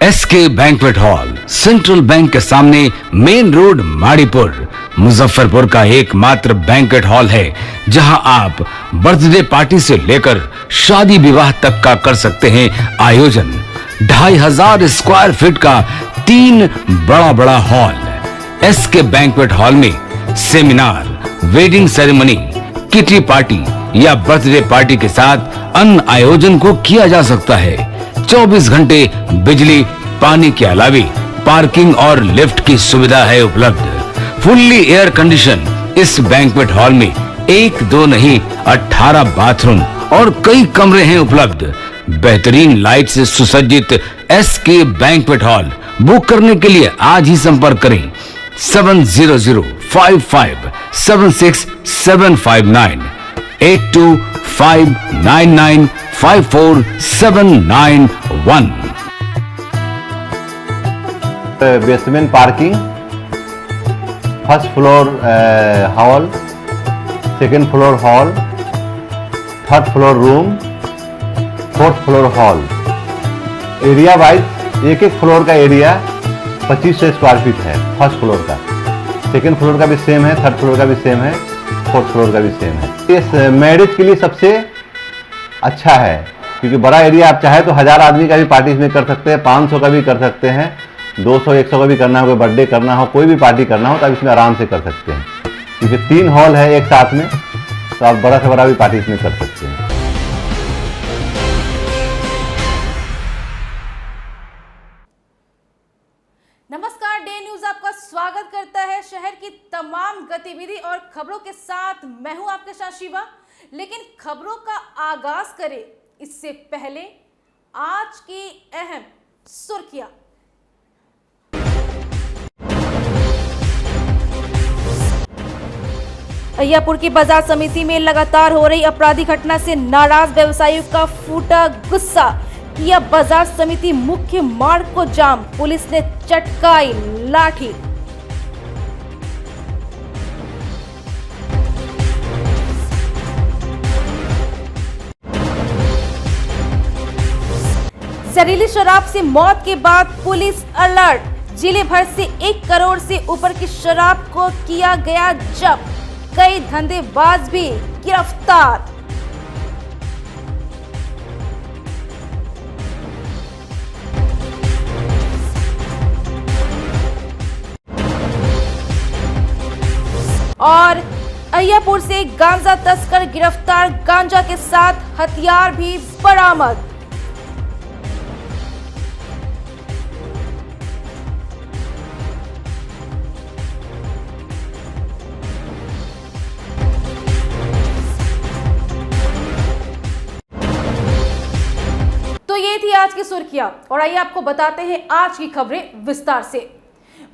SK banquet hall central bank के सामने main road Maripur Muzaffarpur का एकमात्र बैंक्वेट हॉल है जहां आप बर्थडे पार्टी से लेकर शादी विवाह तक का कर सकते हैं आयोजन। 2500 स्क्वायर फीट का 3 बड़ा हॉल। एसके बैंक्वेट हॉल में seminar, wedding ceremony, kitty party या बर्थडे पार्टी के साथ अन्य आयोजन को किया जा सकता है। 24 घंटे बिजली पानी के अलावा पार्किंग और लिफ्ट की सुविधा है उपलब्ध। फुल्ली एयर कंडीशन इस बैंक्वेट हॉल में 1 2 नहीं 18 बाथरूम और कई कमरे हैं उपलब्ध। बेहतरीन लाइट से सुसज्जित एसके बैंक्वेट हॉल बुक करने के लिए आज ही संपर्क करें 7005576759 8259954791। Basement parking, first floor hall, second floor hall, third floor room, fourth floor hall. Area wise एक फ्लोर का एरिया 2500 स्क्वायर फीट है। फर्स्ट फ्लोर का, सेकेंड फ्लोर का भी सेम है, थर्ड फ्लोर का भी सेम है, फोर्थ फ्लोर का भी सेम है। इस मैरिज के लिए सबसे अच्छा है क्योंकि बड़ा एरिया, आप चाहे तो 1000 आदमी का भी पार्टी इसमें कर सकते हैं, 500 का भी कर सकते हैं, 200-100 का भी करना हो, कोई बर्थडे करना हो, कोई भी पार्टी करना हो तो आप इसमें आराम से कर सकते हैं क्योंकि 3 हॉल है एक साथ में, तो आप बड़ा से बड़ा भी पार्टी इसमें कर सकते हैं। नमस्कार, डे न्यूज आपका स्वागत करता है। शहर की तमाम गतिविधि और खबरों के साथ मैं हूं आपके साथ शिवा। लेकिन खबरों का आगाज करें इससे पहले आज की अहम सुर्खियां। अय्यापुर की बाजार समिति में लगातार हो रही आपराधिक घटना से नाराज व्यवसायियों का फूटा गुस्सा। किया बाजार समिति मुख्य मार्ग को जाम, पुलिस ने चटकाई लाठी। जहरीली शराब से मौत के बाद पुलिस अलर्ट। जिले भर से 1 करोड़ से ऊपर की शराब को किया गया जब्त। कई धंधेबाज भी गिरफ्तार। और अय्यापुर से गांजा तस्कर गिरफ्तार, गांजा के साथ हथियार भी बरामद। तो ये थी आज की सुर्खियां और आइए आपको बताते हैं आज की खबरें विस्तार से।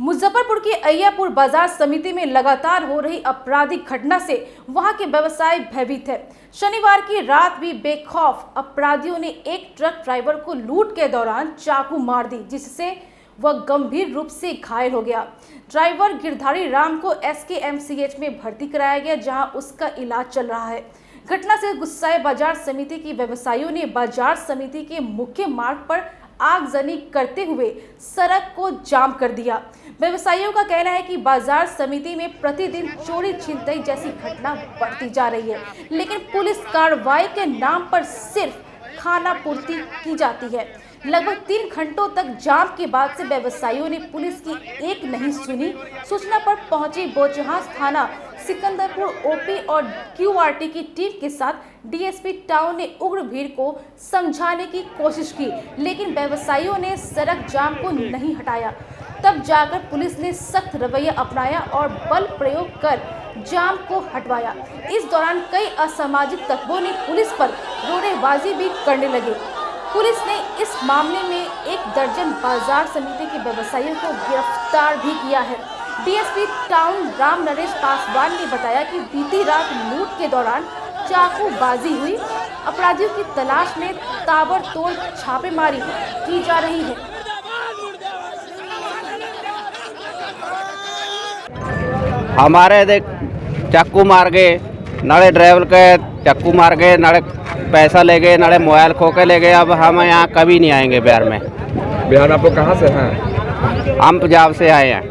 मुजफ्फरपुर की अय्यापुर बाजार समिति में लगातार हो रही आपराधिक घटना से वहां के व्यवसायी भयभीत है। शनिवार की रात भी बेखौफ अपराधियों ने एक ट्रक ड्राइवर को लूट के दौरान चाकू मार दी, जिससे वह गंभीर रूप से घायल हो गया। ड्राइवर गिरधारी राम को SKMCH में भर्ती कराया गया, जहां उसका इलाज चल रहा है। घटना से गुस्साए बाजार समिति के व्यवसायियों ने बाजार समिति के मुख्य मार्ग पर आगजनी करते हुए सड़क को जाम कर दिया। व्यवसायियों का कहना है कि बाजार समिति में प्रतिदिन चोरी छिनतई जैसी घटना बढ़ती जा रही है, लेकिन पुलिस कार्रवाई के नाम पर सिर्फ खाना पूर्ति की जाती है। लगभग 3 घंटों तक जाम के बाद से व्यवसायियों ने पुलिस की एक नहीं सुनी। सूचना पर पहुंची बोचहां थाना सिकंदरपुर OP और QRT की टीम के साथ DSP टाउन ने उग्र भीड़ को समझाने की कोशिश की, लेकिन व्यवसायियों ने सड़क जाम को नहीं हटाया। तब जाकर पुलिस ने सख्त रवैया अपनाया और बल प्रयोग कर जाम को हटवाया। इस दौरान कई असामाजिक तत्वों ने पुलिस पर रोड़ेबाजी भी करने लगे। पुलिस ने इस मामले में 1 दर्जन बाजार समिति के व्यवसायियों को गिरफ्तार भी किया है। DSP टाउन राम नरेश पासवान ने बताया कि बीती रात लूट के दौरान चाकूबाजी हुई। अपराधियों की तलाश में ताबड़तोड़ छापेमारी की जा रही है। हमारे देख चाकू मार गए, नाले ड्राइवर के चाकू मार गए, नाले पैसा ले गए, नाले मोबाइल खो के ले गए। अब हम यहाँ कभी नहीं आएंगे बिहार में। बिहार आप लोग कहाँ से हैं? हम पंजाब से आए हैं,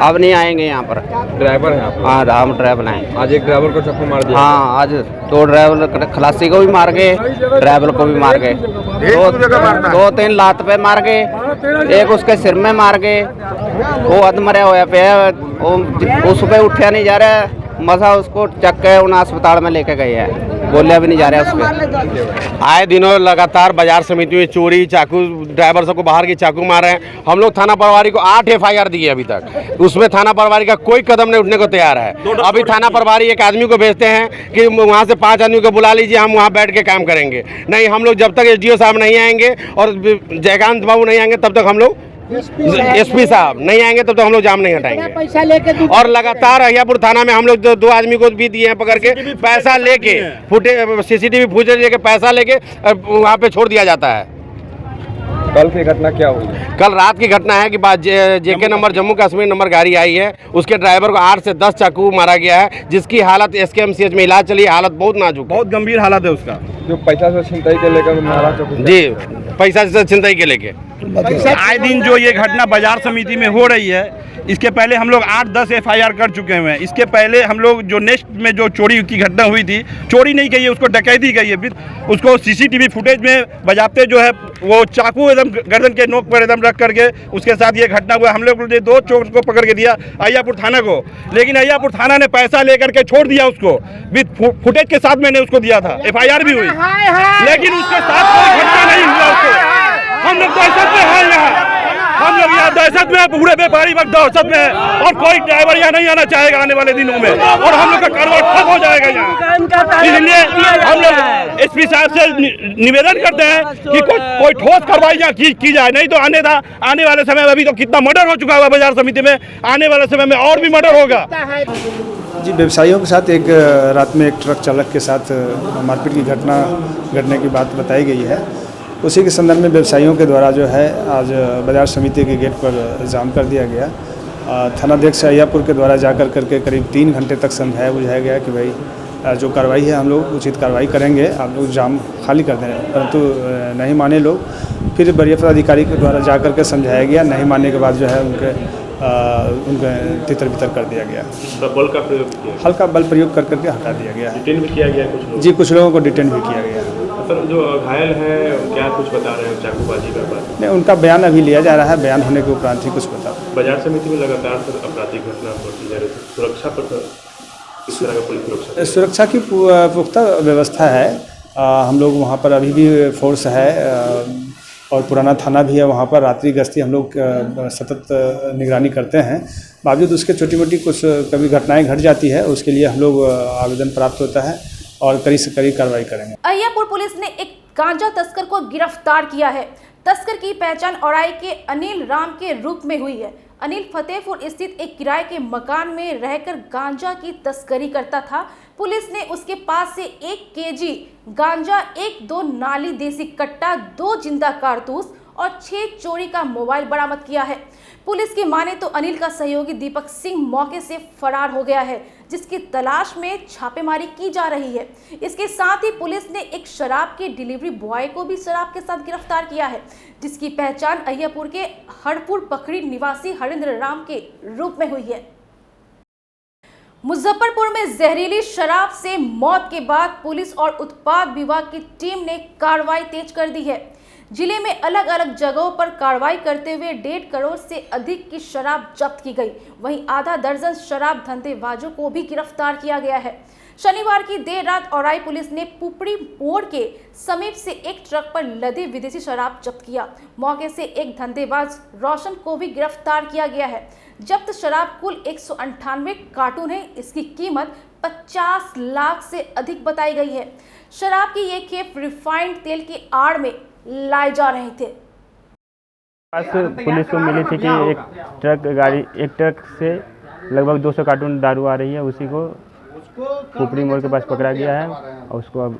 अब नहीं आएंगे यहाँ पर। ड्राइवर हैं आप? हाँ, हम ड्राइवर हैं। आज एक ड्राइवर को चाकू मार दिया। हाँ, आज 2 ड्राइवर, खलासी को भी मार गए, ड्राइवर को भी मार गए। 2-3 लात पे मार गए, एक उसके सिर में मार गए। वो अध मरा होया पे है, उस पे उठा नहीं जा रहा है, मसा उसको चक के उन अस्पताल में लेके गए हैं, बोलिया भी नहीं जा रहा है उसपे। आए दिनों लगातार बाजार समिति में चोरी, चाकू, ड्राइवर सबको बाहर की चाकू मार रहे हैं। हम लोग थाना प्रभारी को 8 FIR दिए अभी तक, उसमें थाना प्रभारी का कोई कदम नहीं उठने को तैयार है। अभी थाना प्रभारी एक आदमी को भेजते हैं कि वहाँ से 5 आदमी को बुला लीजिए, हम वहाँ बैठ के काम करेंगे। नहीं, हम लोग जब तक SDO साहब नहीं आएंगे और जयकांत बाबू नहीं आएंगे तब तक हम लोग, SP साहब नहीं आएंगे तब तक हम लोग जाम नहीं हटाएंगे। पैसा लेके और लगातार अहियापुर थाना में हम लोग 2 आदमी को भी दिए हैं पकड़ के, पैसा लेके CCTV फुटेज लेके पैसा लेके वहाँ पे छोड़ दिया जाता है। कल की घटना क्या हुई? कल रात की घटना है कि बाद JK number Jammu Kashmir number गाड़ी आई है, उसके ड्राइवर को 8 से 10 चाकू मारा गया है, जिसकी हालत SKMCH में इलाज चली है। हालत बहुत नाजुक, बहुत गंभीर हालत है उसका। जो पैसा से छिनताई के लेकर मारा चाकू? जी, पैसा से छिनताई के लेके। आए दिन जो ये घटना बाजार समिति में हो रही है, इसके पहले हम लोग 8-10 FIR कर चुके हुए हैं। इसके पहले हम लोग जो नेक्स्ट में जो चोरी की घटना हुई थी, चोरी नहीं कही है उसको, डकैती कही है। उसको CCTV फुटेज में बजाते जो है वो चाकू एकदम गर्दन के नोक पर एकदम रख करके उसके साथ ये घटना हुआ। हम लोग ने 2 चोर को पकड़ के दिया अहियापुर थाना को, लेकिन अहियापुर थाना ने पैसा लेकर के छोड़ दिया उसको, विद फुटेज के साथ मैंने उसको दिया था। FIR भी हुई, लेकिन उसके साथ कोई घटना नहीं हुआ उसको। हम लोग दहशत में हैं यहाँ, हम लोग यहाँ दहशत में, पूरे व्यापारी वर्ग दहशत में है, और कोई ड्राइवर यहाँ नहीं आना चाहेगा आने वाले दिनों में, और हम लोग का कारोबार ठप हो जाएगा यहाँ। इसलिए हम लोग SP साहब से निवेदन करते हैं कि कोई ठोस कार्रवाई यहाँ की जाए, नहीं तो आने वाले समय में, अभी तो कितना मर्डर हो चुका हुआ बाजार समिति में, आने वाले समय में और भी मर्डर होगा। जी, व्यवसायियों के साथ एक रात में एक ट्रक चालक के साथ मारपीट की घटना घटने की बात बताई गई है। उसी के संदर्भ में व्यवसायियों के द्वारा जो है आज बाजार समिति के गेट पर जाम कर दिया गया। थानाध्यक्ष अहियापुर के द्वारा जाकर करके करीब 3 घंटे तक समझाया बुझाया गया कि भाई जो कार्रवाई है हम लोग उचित कार्रवाई करेंगे, आप लोग जाम खाली कर दें, परंतु नहीं माने लोग। फिर वरीय पदाधिकारी के द्वारा जाकर के समझाया गया, नहीं मानने के बाद जो है उनके तितर बितर कर दिया गया। बल का प्रयोग किया, हल्का बल प्रयोग कर करके हटा दिया गया। डिटेन भी किया गया कुछ लोग? जी, कुछ लोगों को डिटेन भी किया गया। सर, जो घायल हैं क्या कुछ बता रहे हैं चाकूबाजी का बात? नहीं, उनका बयान अभी लिया जा रहा है, बयान होने के उपरांत ही कुछ बता। बाजार समिति में लगातार सर आपराधिक घटना बढ़ती जा रही है, सुरक्षा पर किस तरह का पुलिस सुरक्षा की पुख्ता व्यवस्था है। हम लोग वहाँ पर अभी भी फोर्स है और पुराना थाना भी है, वहाँ पर रात्रि गश्ती हम लोग सतत निगरानी करते हैं। बावजूद उसके छोटी मोटी कुछ कभी घटनाएं घट जाती है, उसके लिए हम लोग आवेदन प्राप्त होता है और कड़ी से कड़ी कार्रवाई करेंगे। अहियापुर पुलिस ने एक गांजा तस्कर को गिरफ्तार किया है। तस्कर की पहचान औराई के अनिल राम के रूप में हुई है। अनिल फतेहपुर स्थित एक किराए के मकान में रहकर गांजा की तस्करी करता था। पुलिस ने उसके पास से 1 केजी गांजा, 1-2 नाली देसी कट्टा, 2 जिंदा कारतूस और 6 चोरी का मोबाइल बरामद किया है। पुलिस की माने तो अनिल का सहयोगी दीपक सिंह मौके से फरार हो गया है, जिसकी तलाश में छापेमारी की जा रही है। इसके साथ ही पुलिस ने एक शराब के डिलीवरी बॉय को भी शराब के साथ गिरफ्तार किया है, जिसकी पहचान अहियापुर के हरपुर पखड़ी निवासी हरिंद्र राम के रूप में हुई है। मुजफ्फरपुर में जहरीली शराब से मौत के बाद पुलिस और उत्पाद विभाग की टीम ने कार्रवाई तेज कर दी है। जिले में अलग अलग जगहों पर कार्रवाई करते हुए 1.5 करोड़ से अधिक की शराब जब्त की गई। वहीं आधा दर्जन शराब धंधेबाजों को भी गिरफ्तार किया गया है। शनिवार की देर रात औराई पुलिस ने पुपड़ी मोड़ के समीप से एक ट्रक पर लदे विदेशी शराब जब्त किया। मौके से एक धंधेबाज रोशन को भी गिरफ्तार किया गया है। जब्त शराब कुल 198 कार्टून है। इसकी कीमत 50 लाख से अधिक बताई गई है। शराब की ये खेप रिफाइंड तेल की आड़ में लाए जा रहे थे। पुलिस को मिली थी कि एक ट्रक से लगभग 200 कार्टून दारू आ रही है, उसी को पुपड़ी मोड़ के पास पकड़ा गया है और उसको अब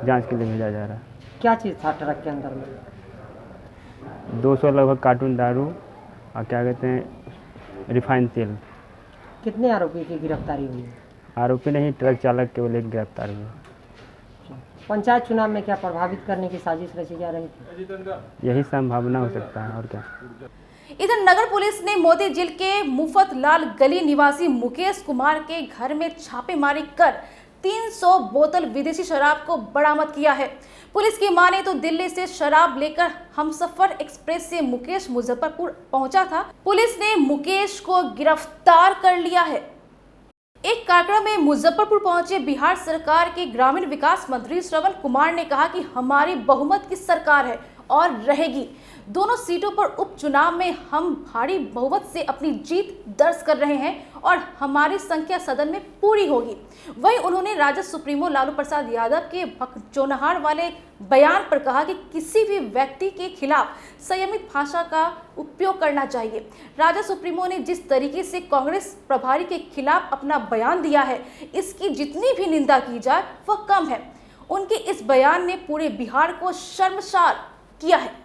जांच के लिए भेजा जा रहा है। क्या चीज़ था ट्रक के अंदर में? 200 लगभग कार्टून दारू और क्या कहते हैं रिफाइंड तेल। कितने आरोपी की गिरफ्तारी हुई? आरोपी नहीं, ट्रक चालक केवल एक गिरफ्तार हुआ। पंचायत चुनाव में क्या प्रभावित करने की साजिश रची जा रही थी? यही संभावना हो सकता है और क्या। इधर नगर पुलिस ने मोती झील के मुफतलाल गली निवासी मुकेश कुमार के घर में छापेमारी कर 300 बोतल विदेशी शराब को बरामद किया है। पुलिस की माने तो दिल्ली से शराब लेकर हमसफर एक्सप्रेस से मुकेश मुजफ्फरपुर पहुंचा था। पुलिस ने मुकेश को गिरफ्तार कर लिया है। एक कार्यक्रम में मुजफ्फरपुर पहुंचे बिहार सरकार के ग्रामीण विकास मंत्री श्रवण कुमार ने कहा कि हमारी बहुमत की सरकार है और रहेगी। दोनों सीटों पर उपचुनाव में हम भारी बहुमत से अपनी जीत दर्ज कर रहे हैं और हमारी संख्या सदन में पूरी होगी। वहीं उन्होंने राजद सुप्रीमो लालू प्रसाद यादव के भकचोनाहट वाले बयान पर कहा कि किसी भी व्यक्ति के खिलाफ संयमित भाषा का उपयोग करना चाहिए। राजद सुप्रीमो ने जिस तरीके से कांग्रेस प्रभारी के खिलाफ अपना बयान दिया है, इसकी जितनी भी निंदा की जाए वह कम है। उनके इस बयान ने पूरे बिहार को शर्मसार किया है।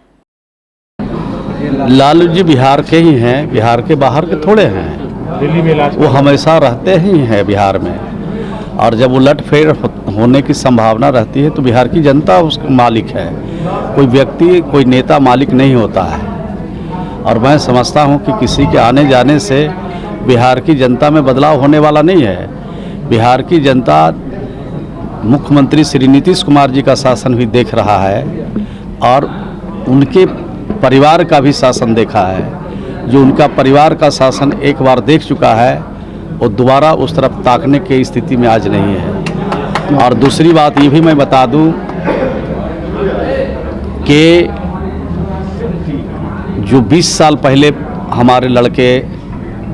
लालू जी बिहार के ही हैं, बिहार के बाहर के थोड़े हैं। दिल्ली में वो हमेशा रहते ही हैं बिहार में, और जब उलटफेर होने की संभावना रहती है तो बिहार की जनता उसका मालिक है। कोई व्यक्ति, कोई नेता मालिक नहीं होता है। और मैं समझता हूँ कि किसी के आने जाने से बिहार की जनता में बदलाव होने वाला नहीं है। बिहार की जनता मुख्यमंत्री श्री नीतीश कुमार जी का शासन भी देख रहा है और उनके परिवार का भी शासन देखा है। जो उनका परिवार का शासन एक बार देख चुका है वो दोबारा उस तरफ ताकने की स्थिति में आज नहीं है। और दूसरी बात ये भी मैं बता दूं कि जो 20 साल पहले हमारे लड़के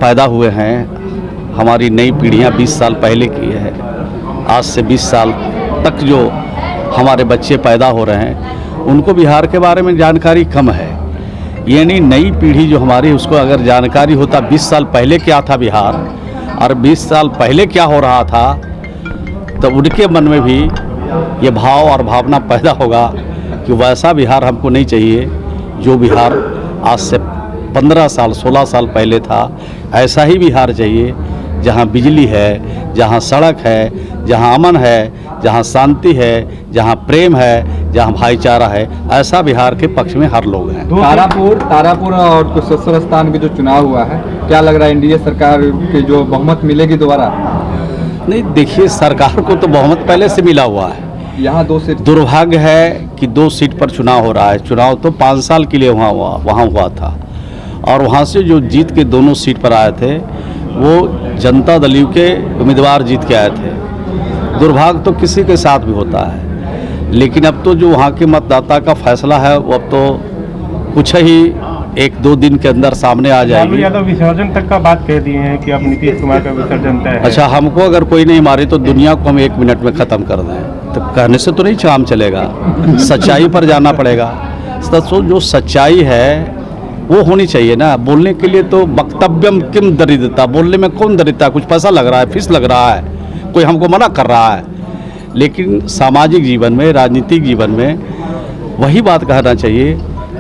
पैदा हुए हैं, हमारी नई पीढ़ियां 20 साल पहले की है, आज से 20 साल तक जो हमारे बच्चे पैदा हो रहे हैं उनको बिहार के बारे में जानकारी कम है। यानी नई पीढ़ी जो हमारी, उसको अगर जानकारी होता 20 साल पहले क्या था बिहार और 20 साल पहले क्या हो रहा था, तो उनके मन में भी ये भाव और भावना पैदा होगा कि वैसा बिहार हमको नहीं चाहिए जो बिहार आज से 15 साल 16 साल पहले था। ऐसा ही बिहार चाहिए जहाँ बिजली है, जहाँ सड़क है, जहाँ अमन है, जहाँ शांति है, जहाँ प्रेम है, जहाँ भाईचारा है। ऐसा बिहार के पक्ष में हर लोग हैं। तारापुर और कुशेश्वर स्थान के जो चुनाव हुआ है, क्या लग रहा है एनडीए सरकार की जो बहुमत मिलेगी दोबारा? नहीं, देखिए, सरकार को तो बहुमत पहले से मिला हुआ है। यहाँ 2 सीट, दुर्भाग्य है कि 2 सीट पर चुनाव हो रहा है। चुनाव तो 5 साल के लिए वहाँ हुआ था और वहाँ से जो जीत के दोनों सीट पर आए थे वो जनता दल यू के उम्मीदवार जीत के आए थे। दुर्भाग्य तो किसी के साथ भी होता है, लेकिन अब तो जो वहाँ के मतदाता का फैसला है वो अब तो कुछ ही 1-2 दिन के अंदर सामने आ जाएगी। लालू यादव विसर्जन तक का बात कह दिए हैं कि अब नीतीश कुमार का विसर्जन तय है। अच्छा, हमको अगर कोई नहीं मारे तो दुनिया को हम 1 मिनट में ख़त्म कर दें, तो कहने से तो नहीं काम चलेगा। सच्चाई पर जाना पड़ेगा। तो जो सच्चाई है वो होनी चाहिए ना। बोलने के लिए तो वक्तव्यम किम दरिद्रता, बोलने में कौन दरिद्रता? कुछ पैसा लग रहा है, फीस लग रहा है, कोई हमको मना कर रहा है। लेकिन सामाजिक जीवन में, राजनीतिक जीवन में वही बात कहना चाहिए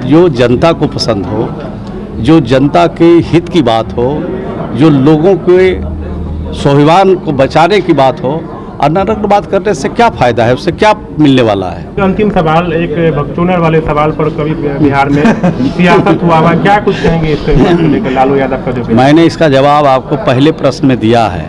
जो जनता को पसंद हो, जो जनता के हित की बात हो, जो लोगों के स्वाभिमान को बचाने की बात हो। अनर्गल बात करने से क्या फ़ायदा है? उससे क्या मिलने वाला है? अंतिम सवाल, एक भगचोनर वाले सवाल पर कभी बिहार में सियासत हुआ हुआ, क्या कुछ कहेंगे इसको लेकर लालू यादव का? जो मैंने इसका जवाब आपको पहले प्रश्न में दिया है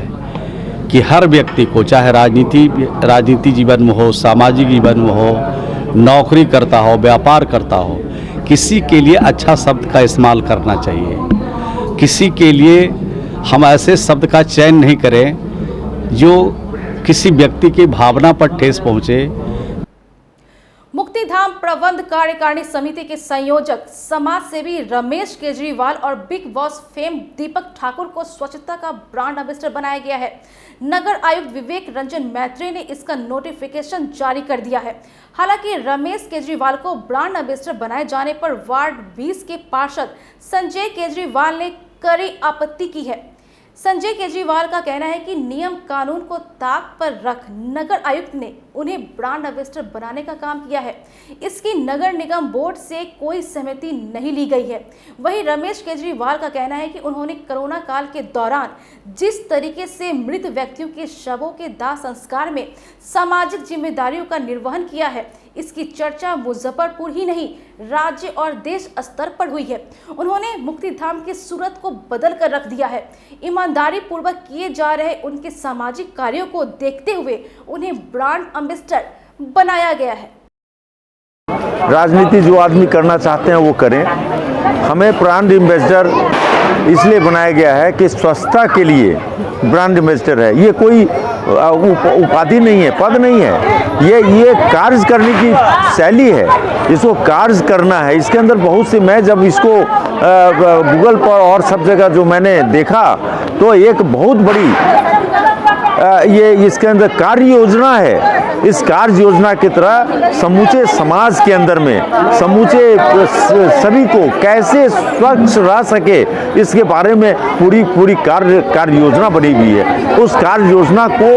कि हर व्यक्ति को, चाहे राजनीति जीवन में हो, सामाजिक जीवन में हो, नौकरी करता हो, व्यापार करता हो, किसी के लिए अच्छा शब्द का इस्तेमाल करना चाहिए। किसी के लिए हम ऐसे शब्द का चयन नहीं करें जो किसी व्यक्ति की भावना पर ठेस पहुंचे। मुक्तिधाम प्रबंध कार्यकारिणी समिति के संयोजक समाज सेवी रमेश केजरीवाल और बिग बॉस फेम दीपक ठाकुर को स्वच्छता का ब्रांड एम्बेसडर बनाया गया है। नगर आयुक्त विवेक रंजन मैत्री ने इसका नोटिफिकेशन जारी कर दिया है। हालांकि रमेश केजरीवाल को ब्रांड एम्बेसडर बनाए जाने पर वार्ड 20 के पार्षद संजय केजरीवाल ने कड़ी आपत्ति की है। संजय केजरीवाल का कहना है कि नियम कानून को ताक पर रख नगर आयुक्त ने उन्हें ब्रांड एम्बेसडर बनाने का काम किया है। इसकी नगर निगम बोर्ड से कोई सहमति नहीं ली गई है। वहीं रमेश केजरीवाल का कहना है कि उन्होंने कोरोना काल के दौरान जिस तरीके से मृत व्यक्तियों के शवों के दाह संस्कार में सामाजिक जिम्मेदारियों का निर्वहन किया है, इसकी चर्चा मुजफ्फरपुर ही नहीं राज्य और देश स्तर पर हुई है। उन्होंने मुक्तिधाम की सूरत को बदल कर रख दिया है। ईमानदारी पूर्वक किए जा रहे उनके सामाजिक कार्यों को देखते हुए उन्हें ब्रांड एम्बेसडर बनाया गया है। राजनीति जो आदमी करना चाहते हैं वो करें। हमें ब्रांड एम्बेसडर इसलिए बनाया गया है कि स्वच्छता के लिए ब्रांड एम्बेसडर है। ये कोई उपाधि नहीं है, पद नहीं है, ये कार्य करने की शैली है। इसको कार्य करना है। इसके अंदर बहुत सी, मैं जब इसको गूगल पर और सब जगह जो मैंने देखा तो एक बहुत बड़ी ये इसके अंदर कार्य योजना है। इस कार्य योजना की तरह समूचे समाज के अंदर में समूचे सभी को कैसे स्वच्छ रह सके इसके बारे में पूरी कार्य योजना बनी हुई है। उस कार्य योजना को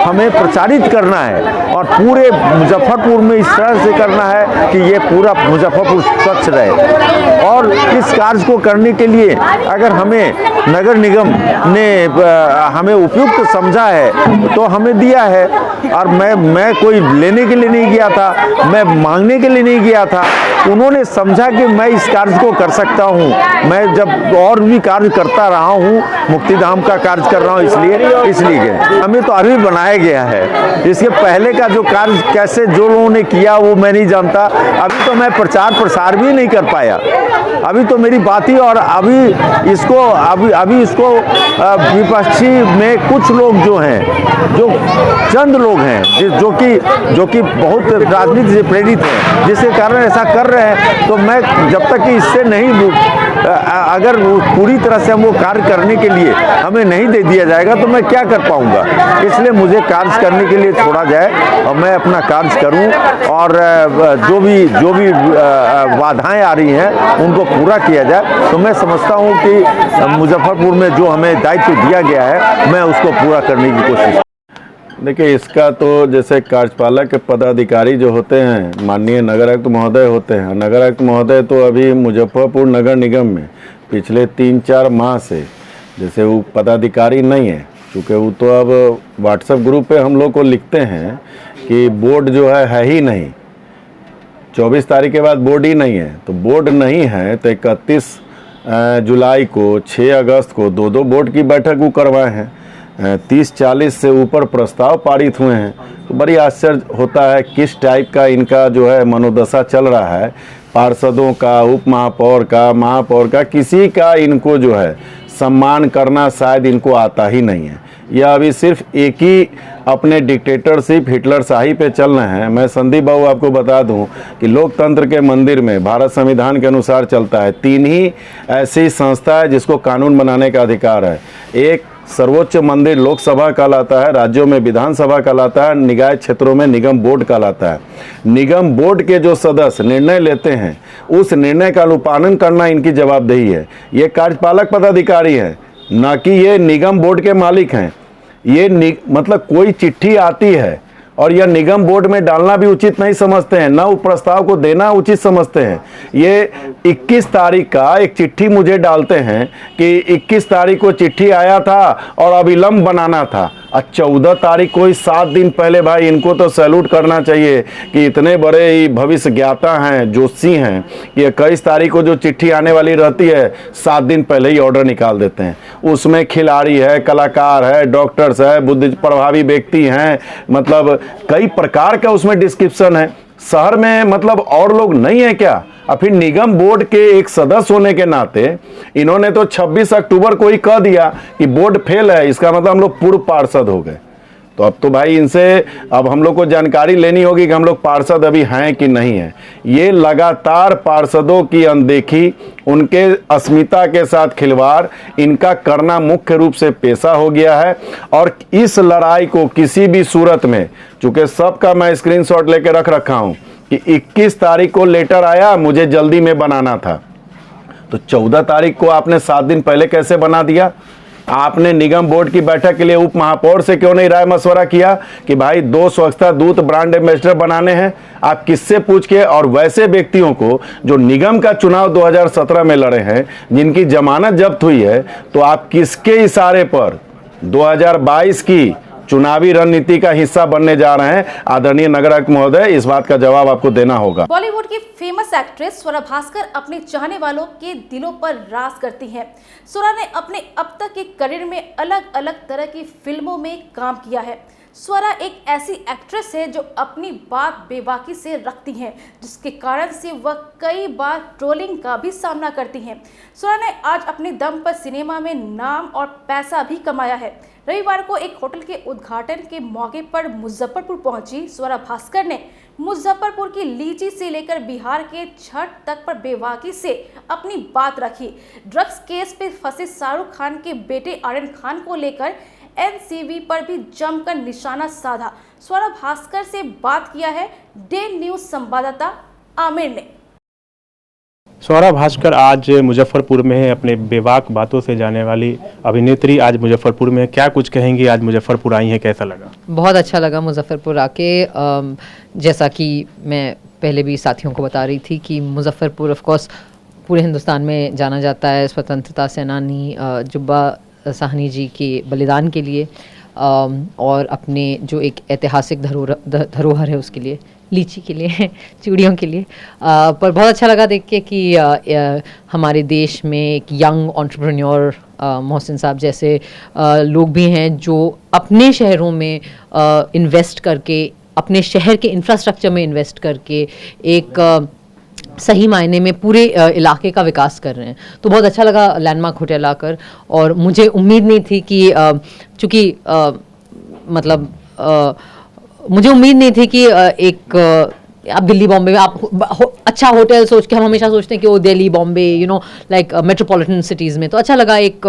हमें प्रचारित करना है और पूरे मुजफ्फरपुर में इस तरह से करना है कि ये पूरा मुजफ्फरपुर स्वच्छ रहे। और इस कार्य को करने के लिए अगर हमें नगर निगम ने हमें उपयुक्त समझा है तो हमें दिया है। और मैं कोई लेने के लिए नहीं गया था, मैं मांगने के लिए नहीं गया था। उन्होंने समझा कि मैं इस कार्य को कर सकता हूँ। मैं जब और भी कार्य करता रहा हूँ, मुक्तिधाम का कार्य कर रहा हूँ, इसलिए हमें तो अभी बनाया गया है। इसके पहले का जो कार्य कैसे जो लोगों ने किया वो मैं नहीं जानता। अभी तो मैं प्रचार प्रसार भी नहीं कर पाया। अभी तो मेरी बात ही, और अभी इसको विपक्षी में कुछ लोग जो हैं, जो चंद लोग हैं जो कि बहुत राजनीति से प्रेरित हैं, जिसके कारण ऐसा कर रहे हैं। तो मैं जब तक कि इससे नहीं, अगर पूरी तरह से हम वो कार्य करने के लिए हमें नहीं दे दिया जाएगा तो मैं क्या कर पाऊंगा। इसलिए मुझे कार्य करने के लिए छोड़ा जाए और मैं अपना कार्य करूं, और जो भी बाधाएं आ रही हैं उनको पूरा किया जाए। तो मैं समझता हूं कि मुजफ्फरपुर में जो हमें दायित्व दिया गया है मैं उसको पूरा करने की कोशिश। देखिए, इसका तो जैसे कार्यपालक पदाधिकारी जो होते हैं माननीय नगर आयुक्त महोदय होते हैं। नगर आयुक्त महोदय तो अभी मुजफ्फरपुर नगर निगम में पिछले 3-4 माह से जैसे वो पदाधिकारी नहीं है, क्योंकि वो तो अब व्हाट्सएप ग्रुप पे हम लोग को लिखते हैं कि बोर्ड जो है ही नहीं, 24 तारीख के बाद बोर्ड ही नहीं है। तो बोर्ड नहीं है तो 31 जुलाई को, 6 अगस्त को 2 बोर्ड की बैठक वो करवाए हैं। 30-40 से ऊपर प्रस्ताव पारित हुए हैं। तो बड़ी आश्चर्य होता है किस टाइप का इनका जो है मनोदशा चल रहा है। पार्षदों का, उप महापौर का, महापौर का, किसी का इनको जो है सम्मान करना शायद इनको आता ही नहीं है। यह अभी सिर्फ एक ही अपने डिक्टेटरशिप हिटलर शाही पे चल रहे हैं। मैं संदीप बाबू आपको बता दूं कि लोकतंत्र के मंदिर में भारत संविधान के अनुसार चलता है। 3 ही ऐसी संस्था है जिसको कानून बनाने का अधिकार है। एक सर्वोच्च मंदिर लोकसभा कहलाता है, राज्यों में विधानसभा कहलाता है, निकाय क्षेत्रों में निगम बोर्ड कहलाता है। निगम बोर्ड के जो सदस्य निर्णय लेते हैं उस निर्णय का अनुपालन करना इनकी जवाबदेही है। ये कार्यपालक पदाधिकारी है, ना कि ये निगम बोर्ड के मालिक हैं। ये मतलब कोई चिट्ठी आती है और यह निगम बोर्ड में डालना भी उचित नहीं समझते हैं, ना वो प्रस्ताव को देना उचित समझते हैं। ये 21 तारीख का एक चिट्ठी मुझे डालते हैं कि 21 तारीख को चिट्ठी आया था और अविलंब बनाना था। 14 तारीख को ही 7 दिन पहले, भाई इनको तो सैल्यूट करना चाहिए कि इतने बड़े ही भविष्य ज्ञाता हैं, जोशी हैं कि 21 तारीख को जो चिट्ठी आने वाली रहती है 7 दिन पहले ही ऑर्डर निकाल देते हैं। उसमें खिलाड़ी है, कलाकार है, डॉक्टर्स है, बुद्धि प्रभावी व्यक्ति हैं, मतलब कई प्रकार का उसमें डिस्क्रिप्शन है। शहर में मतलब और लोग नहीं है क्या? और फिर निगम बोर्ड के एक सदस्य होने के नाते इन्होंने तो 26 अक्टूबर को ही कह दिया कि बोर्ड फेल है। इसका मतलब हम लोग पूर्व पार्षद हो गए। तो अब तो भाई इनसे अब हम लोग को जानकारी लेनी होगी कि हम लोग पार्षद अभी हैं कि नहीं है। ये लगातार पार्षदों की अनदेखी, उनके अस्मिता के साथ खिलवाड़, इनका करना मुख्य रूप से पेशा हो गया है। और इस लड़ाई को किसी भी सूरत में, चूंकि सबका मैं स्क्रीनशॉट लेके रख रखा हूं कि 21 तारीख को लेटर आया, मुझे जल्दी में बनाना था, तो 14 तारीख को आपने 7 दिन पहले कैसे बना दिया? आपने निगम बोर्ड की बैठक के लिए उप महापौर से क्यों नहीं राय मशवरा किया कि भाई 2 स्वच्छता दूत ब्रांड एम्बेसडर बनाने हैं? आप किससे पूछ के, और वैसे व्यक्तियों को जो निगम का चुनाव 2017 में लड़े हैं, जिनकी जमानत जब्त हुई है, तो आप किसके इशारे पर 2022 की चुनावी रणनीति का हिस्सा बनने जा रहे हैं? आदरणीय नगर आयुक्त महोदय, इस बात का जवाब आपको देना होगा। बॉलीवुड की फेमस एक्ट्रेस स्वरा भास्कर अपने चाहने वालों के दिलों पर राज करती हैं। स्वरा ने अपने अब तक के करियर में अलग अलग तरह की फिल्मों में काम किया है। स्वरा एक ऐसी एक्ट्रेस है जो अपनी बात बेबाकी से रखती हैं, जिसके कारण से वह कई बार ट्रोलिंग का भी सामना करती हैं। स्वरा ने आज अपने दम पर सिनेमा में नाम और पैसा भी कमाया है। रविवार को एक होटल के उद्घाटन के मौके पर मुजफ्फरपुर पहुंची स्वरा भास्कर ने मुजफ्फरपुर की लीची से लेकर बिहार के छठ तक पर बेबाकी से अपनी बात रखी। ड्रग्स केस पे फंसे शाहरुख खान के बेटे आर्यन खान को लेकर एनसीबी पर भी जमकर निशाना साधा। स्वरा भास्कर से बात किया है डे न्यूज संवाददाता आमिर ने। स्वरा भास्कर आज मुजफ्फरपुर में है। अपने बेबाक बातों से जाने वाली अभिनेत्री आज मुजफ्फरपुर में है। क्या कुछ कहेंगी? आज मुजफ्फरपुर आई हैं, कैसा लगा? बहुत अच्छा लगा मुजफ्फरपुर आके। जैसा कि मैं पहले भी साथियों को बता रही थी कि मुजफ्फरपुर ऑफ कोर्स पूरे हिंदुस्तान में जाना जाता है स्वतंत्रता सेनानी जुब्बा साहनी जी के बलिदान के लिए, और अपने जो एक ऐतिहासिक धरोहर है उसके लिए, लीची के लिए, चूड़ियों के लिए। पर बहुत अच्छा लगा देख के कि हमारे देश में एक यंग एंटरप्रेन्योर मोहसिन साहब जैसे लोग भी हैं जो अपने शहरों में इन्वेस्ट करके, अपने शहर के इंफ्रास्ट्रक्चर में इन्वेस्ट करके एक सही मायने में पूरे इलाके का विकास कर रहे हैं। तो बहुत अच्छा लगा लैंडमार्क होटल आकर, और मुझे उम्मीद नहीं थी कि चूँकि मुझे उम्मीद नहीं थी कि आप दिल्ली बॉम्बे में आप अच्छा होटल सोच के, हम हमेशा सोचते हैं कि वो Delhi Bombay like metropolitan cities में, तो अच्छा लगा एक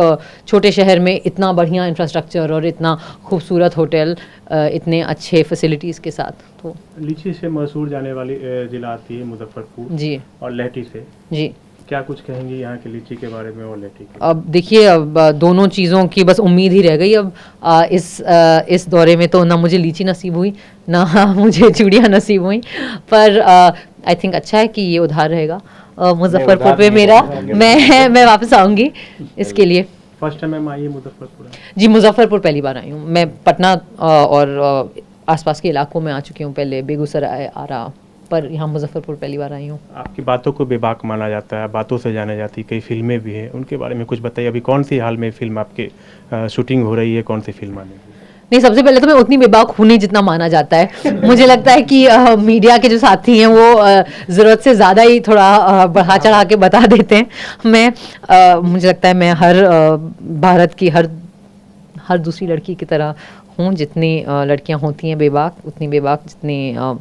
छोटे शहर में इतना बढ़िया इंफ्रास्ट्रक्चर और इतना खूबसूरत होटल, इतने अच्छे फैसिलिटीज़ के साथ। तो लीची से मशहूर जाने वाली जिला आती है मुजफ्फरपुर जी, और लहठी से जी। क्या कुछ कहेंगी यहाँ की लीची के बारे में और लहठी के? अब देखिए, अब दोनों चीज़ों की बस उम्मीद ही रह गई। अब इस दौरे में तो ना मुझे लीची नसीब हुई ना मुझे चूड़ियाँ नसीब हुई, पर आई थिंक अच्छा है कि ये उधार रहेगा मुजफ्फरपुर पे मेरा। मैं वापस आऊँगी इसके लिए। फर्स्ट टाइम आई है मुजफ्फरपुर? जी, मुजफ्फरपुर पहली बार आई हूँ। मैं पटना और आसपास के इलाकों में आ चुकी हूँ पहले, बेगूसराय, आरा, पर यहाँ मुजफ्फरपुर पहली बार आई हूँ। आपकी बातों को बेबाक माना जाता है, बातों से जाने जाती, कई फिल्में भी हैं, उनके बारे में कुछ बताइए। अभी कौन सी हाल में फिल्म आपके शूटिंग हो रही है, कौन सी फिल्म आने? नहीं, सबसे पहले तो मैं उतनी बेबाक हूँ नहीं जितना माना जाता है। मुझे लगता है कि मीडिया के जो साथी हैं वो ज़रूरत से ज़्यादा ही थोड़ा बढ़ा चढ़ा के बता देते हैं। मुझे लगता है मैं हर भारत की हर दूसरी लड़की की तरह हूँ। जितनी लड़कियाँ होती हैं बेबाक, उतनी बेबाक, जितनी